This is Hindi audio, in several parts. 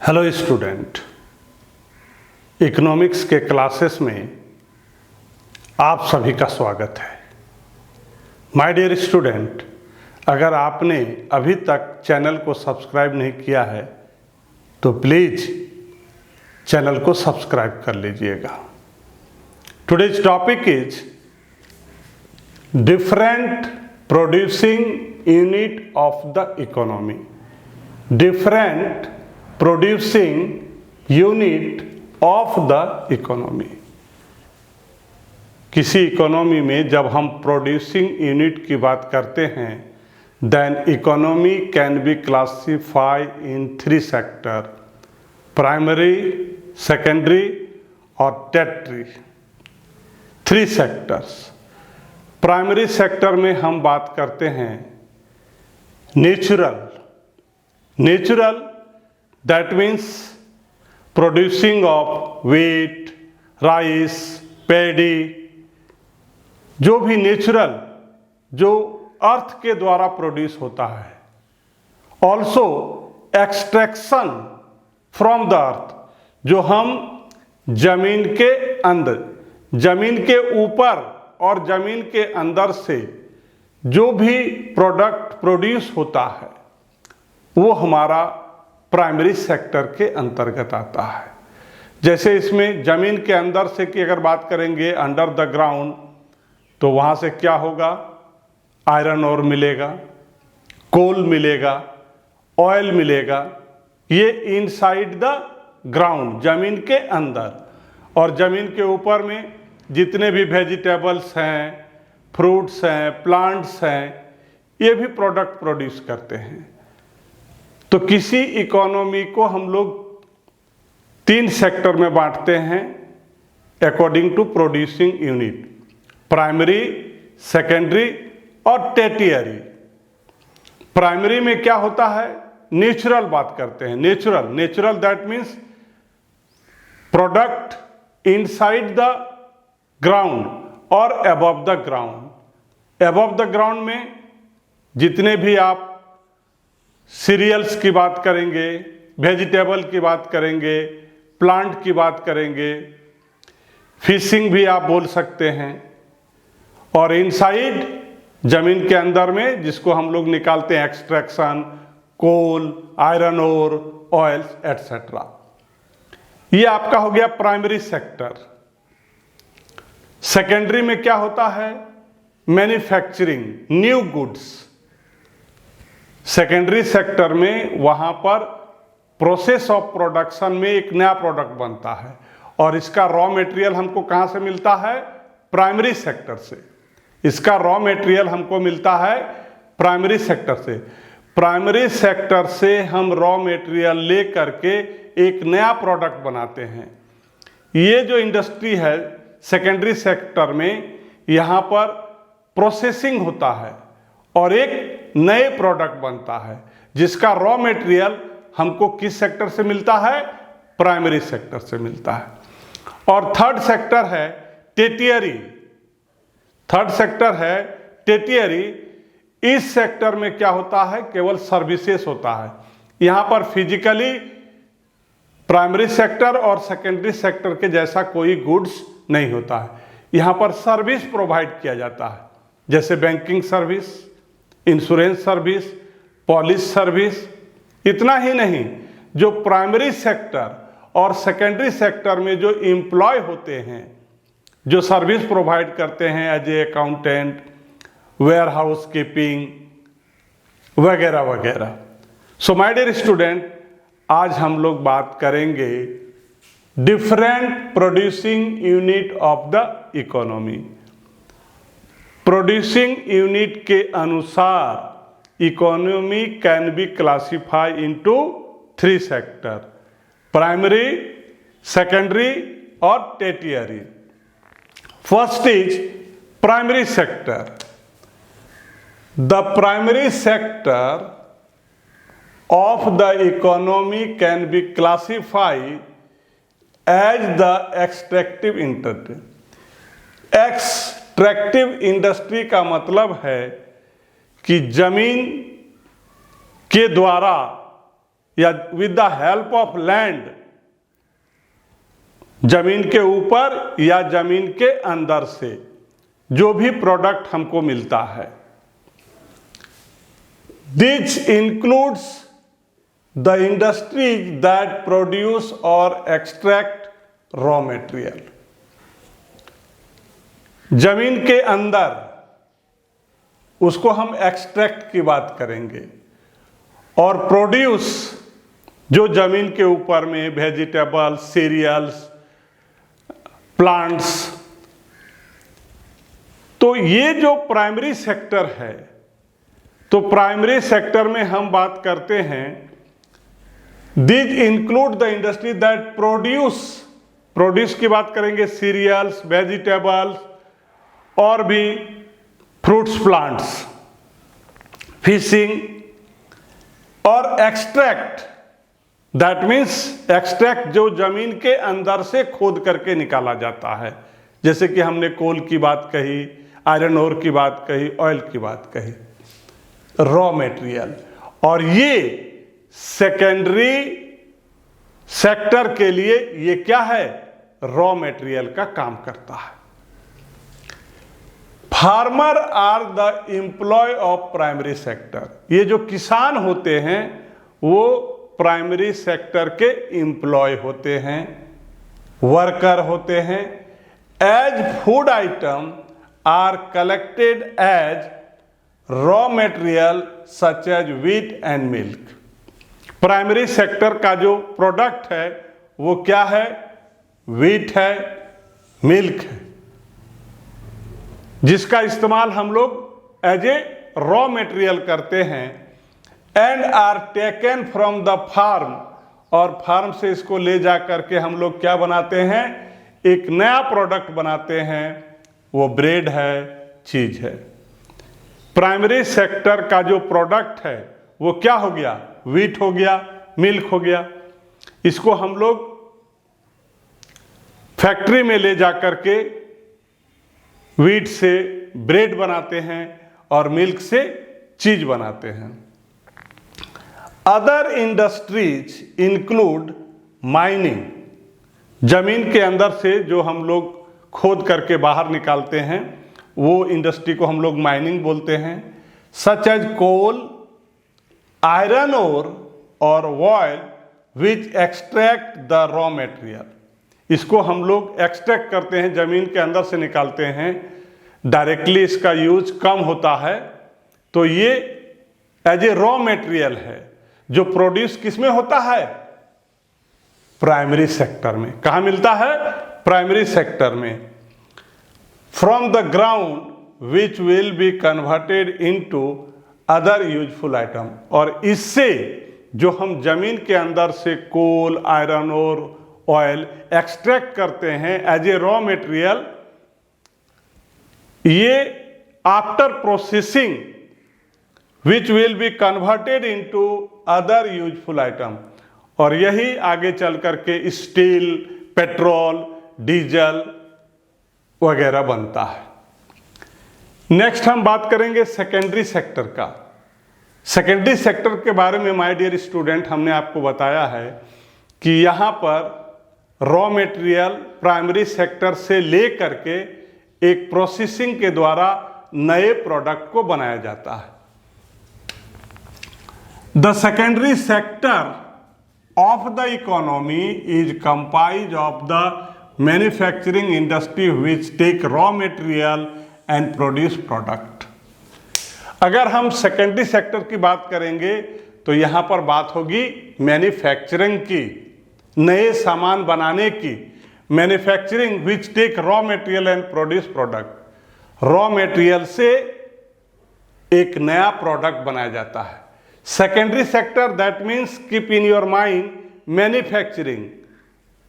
हेलो स्टूडेंट, इकोनॉमिक्स के क्लासेस में आप सभी का स्वागत है। माय डियर स्टूडेंट, अगर आपने अभी तक चैनल को सब्सक्राइब नहीं किया है तो प्लीज़ चैनल को सब्सक्राइब कर लीजिएगा। Today's topic is different producing unit of the economy. Different producing unit of the economy. किसी इकोनॉमी में जब हम प्रोड्यूसिंग यूनिट की बात करते हैं, then economy can be classified in 3 sector: primary, secondary और टर्टियरी। 3 सेक्टर्स। प्राइमरी सेक्टर में हम बात करते हैं natural, that means producing of wheat, rice, paddy, जो भी नेचुरल, जो अर्थ के द्वारा प्रोड्यूस होता है। Also extraction from the earth, जो हम जमीन के अंदर, जमीन के ऊपर और जमीन के अंदर से जो भी प्रोडक्ट प्रोड्यूस होता है वो हमारा प्राइमरी सेक्टर के अंतर्गत आता है। जैसे इसमें जमीन के अंदर से की अगर बात करेंगे, अंडर द ग्राउंड, तो वहाँ से क्या होगा? आयरन ओर मिलेगा, कोल मिलेगा, ऑयल मिलेगा। ये इनसाइड द ग्राउंड, जमीन के अंदर। और जमीन के ऊपर में जितने भी वेजिटेबल्स हैं, फ्रूट्स हैं, प्लांट्स हैं, ये भी प्रोडक्ट प्रोड्यूस करते हैं। तो किसी इकोनॉमी को हम लोग 3 सेक्टर में बांटते हैं according to producing unit: primary, secondary और टर्टियरी। प्राइमरी में क्या होता है? नेचुरल बात करते हैं। Natural that means product inside the ground और above the ground. Above the ground में जितने भी आप सीरियल्स की बात करेंगे, वेजिटेबल की बात करेंगे, प्लांट की बात करेंगे, फिशिंग भी आप बोल सकते हैं। और इनसाइड जमीन के अंदर में जिसको हम लोग निकालते हैं एक्सट्रैक्शन, कोल, आयरन ओर, ऑयल्स एटसेट्रा। ये आपका हो गया प्राइमरी सेक्टर। सेकेंडरी में क्या होता है? Manufacturing, new goods. Secondary sector में वहाँ पर प्रोसेस ऑफ प्रोडक्शन में एक नया प्रोडक्ट बनता है और इसका रॉ मटेरियल हमको कहाँ से मिलता है? प्राइमरी सेक्टर से। इसका रॉ मटेरियल हमको मिलता है प्राइमरी सेक्टर से। प्राइमरी सेक्टर से हम रॉ मटेरियल ले करके एक नया प्रोडक्ट बनाते हैं। ये जो इंडस्ट्री है सेकेंडरी सेक्टर में, यहाँ पर प्रोसेसिंग होता है और एक नए प्रोडक्ट बनता है जिसका रॉ मटेरियल हमको किस सेक्टर से मिलता है? प्राइमरी सेक्टर से मिलता है। और थर्ड सेक्टर है टर्टियरी। थर्ड सेक्टर है टर्टियरी। इस सेक्टर में क्या होता है? केवल सर्विसेज होता है। यहाँ पर फिजिकली प्राइमरी सेक्टर और सेकेंडरी सेक्टर के जैसा कोई गुड्स नहीं होता है। यहाँ पर सर्विस प्रोवाइड किया जाता है, जैसे banking service, insurance service, police service. इतना ही नहीं, जो प्राइमरी सेक्टर और सेकेंडरी सेक्टर में जो एम्प्लॉय होते हैं, जो सर्विस प्रोवाइड करते हैं as a accountant, warehouse keeping वगैरह वगैरह। सो माय डियर स्टूडेंट, आज हम लोग बात करेंगे different producing unit of the economy. Producing unit के अनुसार economy can be classify into 3 sector: primary, secondary और tertiary. First is primary sector. The primary sector of the economy can be classified as the extractive industry. Extractive industry का मतलब है कि जमीन के द्वारा या with the help of land, जमीन के ऊपर या जमीन के अंदर से जो भी प्रोडक्ट हमको मिलता है। This includes the industries that produce और एक्सट्रैक्ट रॉ मटेरियल। जमीन के अंदर उसको हम एक्सट्रैक्ट की बात करेंगे, और प्रोड्यूस जो जमीन के ऊपर में वेजिटेबल्स, सीरियल्स, प्लांट्स। तो ये जो प्राइमरी सेक्टर है, तो प्राइमरी सेक्टर में हम बात करते हैं this include the industry that produce की बात करेंगे सीरियल्स, वेजिटेबल्स और भी फ्रूट्स, प्लांट्स, फिशिंग, और एक्सट्रैक्ट, दैट मीन्स एक्सट्रैक्ट जो जमीन के अंदर से खोद करके निकाला जाता है, जैसे कि हमने कोल की बात कही, आयरन ओर की बात कही, ऑयल की बात कही, रॉ मटेरियल। और ये सेकेंडरी सेक्टर के लिए ये क्या है, रॉ मटेरियल का काम करता है। Farmer are the employ of primary sector. ये जो किसान होते हैं वो प्राइमरी सेक्टर के एम्प्लॉय होते हैं, वर्कर होते हैं। As food item are collected as raw material such as wheat and milk. Primary sector का जो प्रोडक्ट है वो क्या है, व्हीट है, मिल्क है, जिसका इस्तेमाल हम लोग एज ए रॉ मटेरियल करते हैं। And are taken from the farm, और फार्म से इसको ले जा करके हम लोग क्या बनाते हैं, एक नया प्रोडक्ट बनाते हैं, वो ब्रेड है, चीज है। प्राइमरी सेक्टर का जो प्रोडक्ट है वो क्या हो गया, व्हीट हो गया, मिल्क हो गया। इसको हम लोग फैक्ट्री में ले जा करके व्हीट से ब्रेड बनाते हैं और मिल्क से चीज बनाते हैं। अदर इंडस्ट्रीज इंक्लूड माइनिंग, जमीन के अंदर से जो हम लोग खोद करके बाहर निकालते हैं वो इंडस्ट्री को हम लोग माइनिंग बोलते हैं। सच एज कोल, आयरन ओर और oil which extract the raw material. इसको हम लोग एक्सट्रैक्ट करते हैं, जमीन के अंदर से निकालते हैं। डायरेक्टली इसका यूज कम होता है, तो ये एज ए रॉ मटेरियल है जो प्रोड्यूस किसमें होता है, प्राइमरी सेक्टर में। कहाँ मिलता है, प्राइमरी सेक्टर में। From the ground which will be converted into other useful item. और इससे जो हम जमीन के अंदर से कोल, आयरन और ऑयल एक्सट्रैक्ट करते हैं एज ए रॉ मटेरियल, ये after processing which will be converted into other useful item, और यही आगे चल करके स्टील, पेट्रोल, डीजल वगैरह बनता है। नेक्स्ट हम बात करेंगे सेकेंडरी सेक्टर का। सेकेंडरी सेक्टर के बारे में माय डियर स्टूडेंट हमने आपको बताया है कि यहाँ पर रॉ मटेरियल प्राइमरी सेक्टर से ले करके एक प्रोसेसिंग के द्वारा नए प्रोडक्ट को बनाया जाता है। The secondary sector of the economy is comprised of the manufacturing industry which take raw material and produce product। अगर हम सेकेंडरी सेक्टर की बात करेंगे तो यहाँ पर बात होगी मैन्युफैक्चरिंग की, नए सामान बनाने की। Manufacturing which take raw material and produce product. Raw material से एक नया प्रोडक्ट बनाया जाता है। Secondary sector that means keep in your mind manufacturing,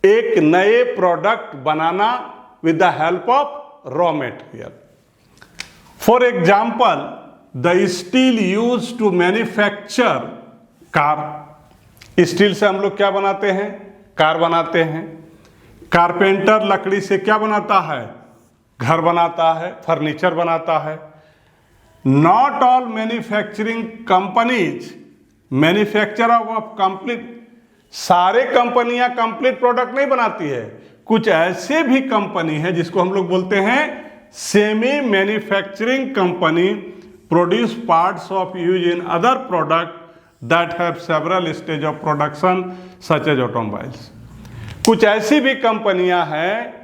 एक नए प्रोडक्ट बनाना with the help of raw material. For example the steel use to manufacture car. Steel से हम लोग क्या बनाते हैं, कार बनाते हैं। कारपेंटर लकड़ी से क्या बनाता है, घर बनाता है, फर्नीचर बनाता है। Not all manufacturing companies manufacturer of complete, सारे कंपनियां कंप्लीट प्रोडक्ट नहीं बनाती है, कुछ ऐसे भी कंपनी है जिसको हम लोग बोलते हैं semi manufacturing company, produce parts of use in other product that have several stage of production such as automobiles. कुछ ऐसी भी कंपनियां हैं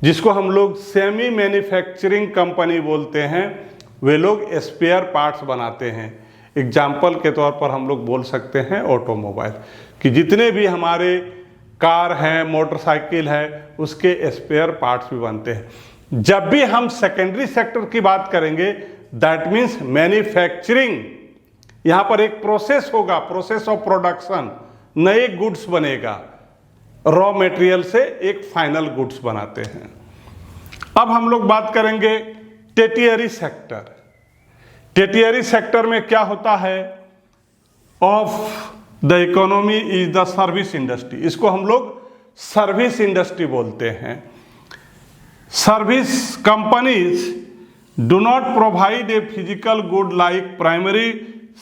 जिसको हम लोग सेमी मैन्युफैक्चरिंग कंपनी बोलते हैं, वे लोग स्पेयर पार्ट्स बनाते हैं। एग्जाम्पल के तौर पर हम लोग बोल सकते हैं ऑटोमोबाइल, कि जितने भी हमारे कार हैं, मोटरसाइकिल है, उसके स्पेयर पार्ट्स भी बनते हैं। जब भी हम सेकेंडरी सेक्टर की बात करेंगे, दैट मीन्स मैन्युफैक्चरिंग, यहाँ पर एक प्रोसेस होगा, प्रोसेस ऑफ प्रोडक्शन, नए गुड्स बनेगा, रॉ मटेरियल से एक फाइनल गुड्स बनाते हैं। अब हम लोग बात करेंगे टेरिटरी सेक्टर। टेरिटरी सेक्टर में क्या होता है? Of the economy is the service industry, इसको हम लोग सर्विस इंडस्ट्री बोलते हैं। Service companies do not provide a physical good like primary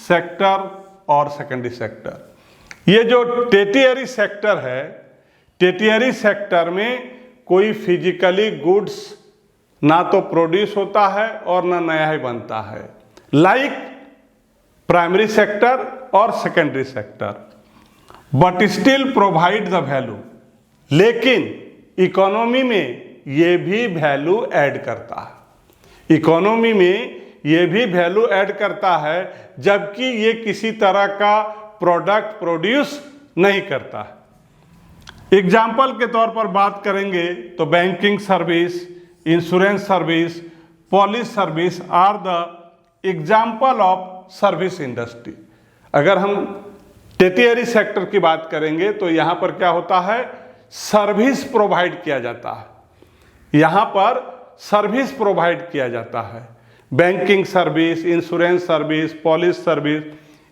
sector और सेकेंडरी सेक्टर। ये जो टेरिटरी सेक्टर है, टेरिटरी सेक्टर में कोई फिजिकली गुड्स ना तो प्रोड्यूस होता है और ना नया ही बनता है, लाइक प्राइमरी सेक्टर और secondary sector, but still provide the value. लेकिन इकोनॉमी में ये भी वैल्यू ऐड करता है, इकोनॉमी में ये भी वैल्यू ऐड करता है, जबकि ये किसी तरह का प्रोडक्ट प्रोड्यूस नहीं करता है। एग्जाम्पल के तौर पर बात करेंगे तो banking service, insurance service, police service are the example of service industry. अगर हम टेरिटरी सेक्टर की बात करेंगे तो यहाँ पर क्या होता है? सर्विस प्रोवाइड किया जाता है, यहाँ पर सर्विस प्रोवाइड किया जाता है। Banking service, insurance service, police service,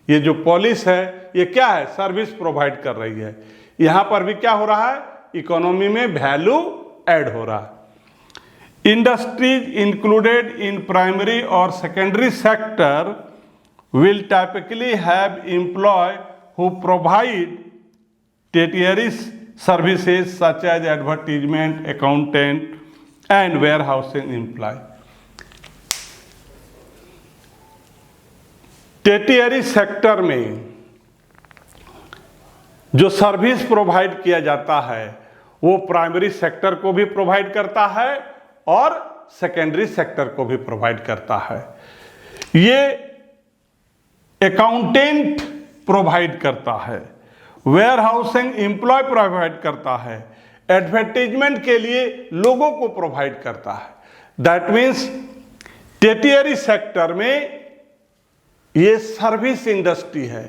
ये जो पॉलिस है ये क्या है? सर्विस प्रोवाइड कर रही है। यहाँ पर भी क्या हो रहा है? इकोनॉमी में वैल्यू ऐड हो रहा है। इंडस्ट्रीज इंक्लूडेड इन प्राइमरी और secondary sector will typically have employee who provide tertiary services such as advertisement, accountant and warehousing employee. Territory sector में जो सर्विस प्रोवाइड किया जाता है वो प्राइमरी सेक्टर को भी प्रोवाइड करता है और सेकेंडरी सेक्टर को भी प्रोवाइड करता है। ये अकाउंटेंट प्रोवाइड करता है, वेयर हाउसिंग एम्प्लॉय प्रोवाइड करता है, एडवर्टीजमेंट के लिए लोगों को प्रोवाइड करता है। दैट मीन्स टेरिटरी सेक्टर में ये सर्विस इंडस्ट्री है,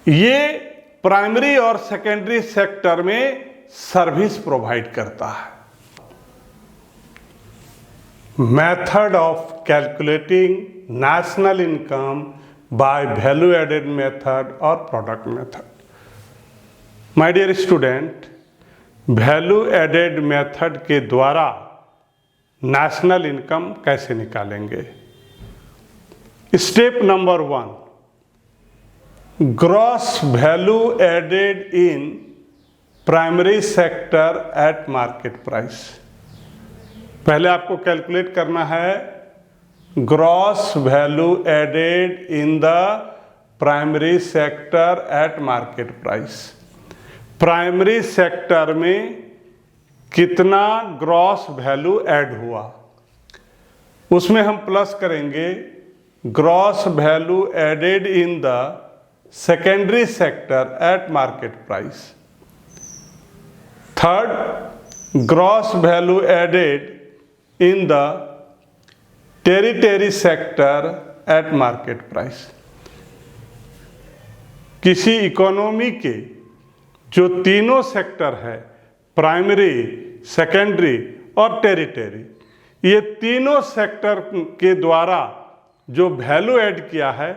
ये प्राइमरी और सेकेंडरी सेक्टर में सर्विस प्रोवाइड करता है। Method of calculating national income by value added method और product method. My dear student, value added method के द्वारा नेशनल इनकम कैसे निकालेंगे? Step number 1, gross value added in primary sector at market price. पहले आपको कैलकुलेट करना है gross value added in the primary sector at market price. Primary sector में कितना ग्रॉस वैल्यू ऐड हुआ, उसमें हम प्लस करेंगे gross value added in the secondary sector at market price. Third, gross value added in the territory sector at market price. किसी इकोनॉमी के जो तीनों सेक्टर है, प्राइमरी, सेकेंडरी और टेरिटरी, ये तीनों सेक्टर के द्वारा जो वैल्यू ऐड किया है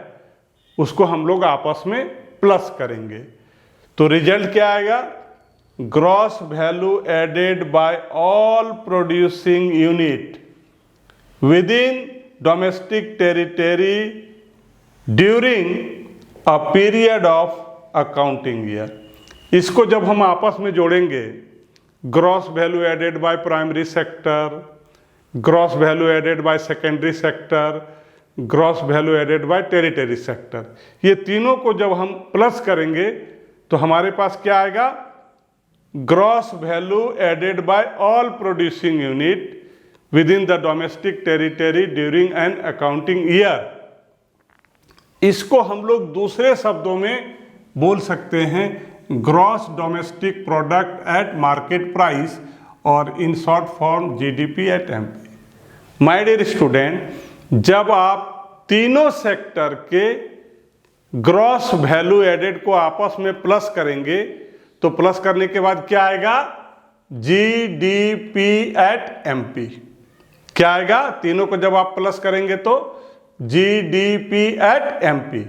उसको हम लोग आपस में प्लस करेंगे तो रिजल्ट क्या आएगा? Gross value added by all producing unit within domestic territory during a period of accounting year. इसको जब हम आपस में जोड़ेंगे, gross value added by primary sector, gross value added by secondary sector, gross value added by territory sector, ये तीनों को जब हम प्लस करेंगे तो हमारे पास क्या आएगा? Gross value added by all producing unit within the domestic territory during an accounting year. इसको हम लोग दूसरे शब्दों में बोल सकते हैं gross domestic product at market price, और in short form GDP at MP. My dear student, जब आप तीनों सेक्टर के ग्रॉस वैल्यू एडेड को आपस में प्लस करेंगे तो प्लस करने के बाद क्या आएगा? GDP at MP. क्या आएगा? तीनों को जब आप प्लस करेंगे तो जीडीपी एट एमपी।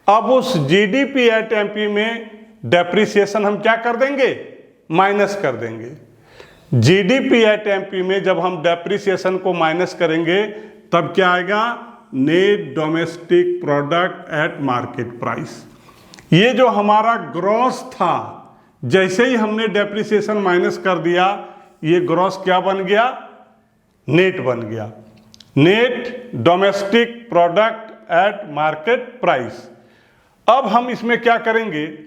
अब उस जीडीपी एट एमपी में डेप्रिसिएशन हम क्या कर देंगे? माइनस कर देंगे। जीडीपी एट एमपी में जब हम डेप्रिसिएशन को माइनस करेंगे तब क्या आएगा? Net domestic product at market price. ये जो हमारा ग्रॉस था, जैसे ही हमने डेप्रिसिएशन माइनस कर दिया, ये ग्रॉस क्या बन गया? नेट बन गया। Net domestic product at market price. अब हम इसमें क्या करेंगे?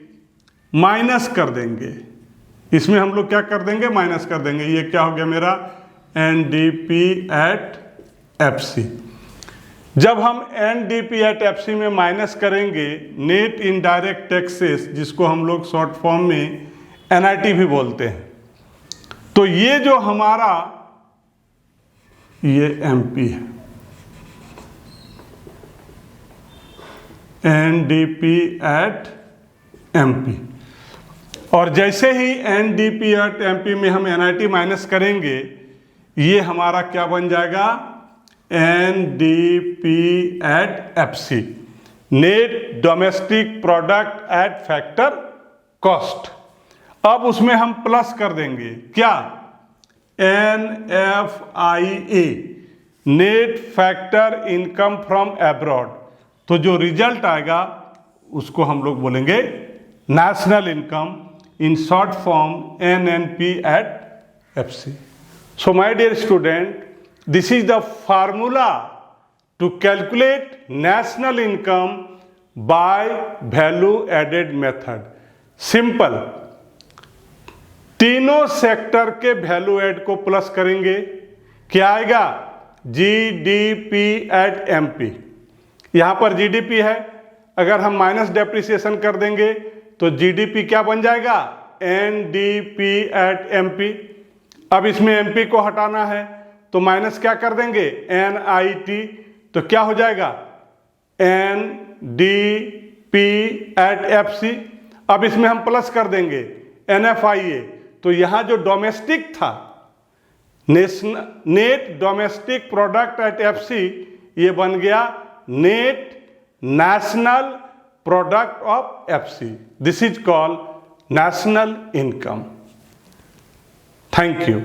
माइनस कर देंगे। इसमें हम लोग क्या कर देंगे? माइनस कर देंगे। ये क्या हो गया मेरा? NDP at FC. जब हम एनडीपी एट एफसी में माइनस करेंगे नेट इनडायरेक्ट टैक्सेस, जिसको हम लोग शॉर्ट फॉर्म में एनआईटी भी बोलते हैं, तो ये जो हमारा ये एमपी है, एनडीपी एट एमपी। और जैसे ही एनडीपी एट एमपी में हम एनआईटी माइनस करेंगे, ये हमारा क्या बन जाएगा? NDP at FC, net domestic product at factor cost. अब उसमें हम प्लस कर देंगे क्या? NFIA, net factor income from abroad. तो जो रिजल्ट आएगा उसको हम लोग बोलेंगे national income, in short form NNP at FC. So my dear student, this is the formula to calculate national income by value added method. Simple, तीनों सेक्टर के वैल्यू एड को प्लस करेंगे, क्या आएगा? GDP at MP. यहां पर जीडीपी है, अगर हम माइनस डेप्रिसिएशन कर देंगे तो जीडीपी क्या बन जाएगा? NDP eight MP. अब इसमें एमपी को हटाना है तो माइनस क्या कर देंगे? एनआईटी। तो क्या हो जाएगा? NDP at FC. अब इसमें हम प्लस कर देंगे एनएफआईए। तो यहां जो डोमेस्टिक था, net domestic product eight FC, ये बन गया net national product of FC. This is called national income. Thank you.